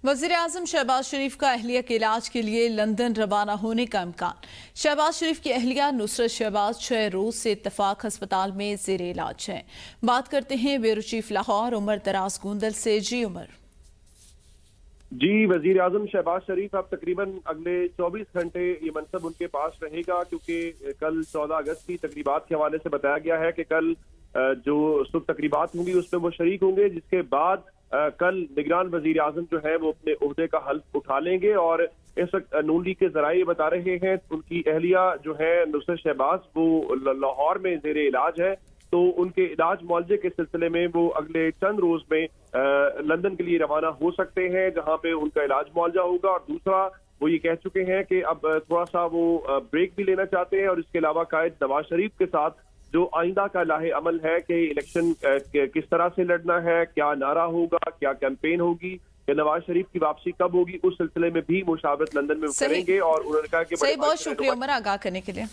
वज़ीर-ए-आज़म शहबाज शरीफ का अहलिया के इलाज के लिए लंदन रवाना होने का इम्कान। शहबाज शरीफ की अहलिया नुसरत शहबाज 6 रोज से इत्तफाक अस्पताल में ज़ेरे इलाज है। बात करते हैं ब्यूरो चीफ लाहौर उमर दराज गोंदल से। जी उमर। जी, वजीर आजम शहबाज शरीफ अब तकरीबन अगले 24 घंटे ये मनसब उनके पास रहेगा, क्योंकि कल 14 अगस्त की तकरीबात के हवाले से बताया गया है कि कल जो सुबह तकरीबात होंगी उसमें वो शरीक होंगे, जिसके बाद कल निगरान वजीर आजम जो है वो अपने ओहदे का हल्फ उठा लेंगे। और इस वक्त नून लीग के जराये बता रहे हैं उनकी अहलिया जो है नुसरत शहबाज वो लाहौर में जेरे इलाज है, तो उनके इलाज मुआवजे के सिलसिले में वो अगले चंद रोज में लंदन के लिए रवाना हो सकते हैं, जहां पे उनका इलाज मुआवजा होगा। और दूसरा वो ये कह चुके हैं कि अब थोड़ा सा वो ब्रेक भी लेना चाहते हैं, और इसके अलावा कायद नवाज शरीफ के साथ जो आइंदा का लाहे अमल है कि इलेक्शन किस तरह से लड़ना है, क्या नारा होगा, क्या कैंपेन होगी, या नवाज शरीफ की वापसी कब होगी, उस सिलसिले में भी मुशावरत लंदन में करेंगे। और उन्होंने कहा कि बहुत शुक्रिया उमर आगाह करने के लिए।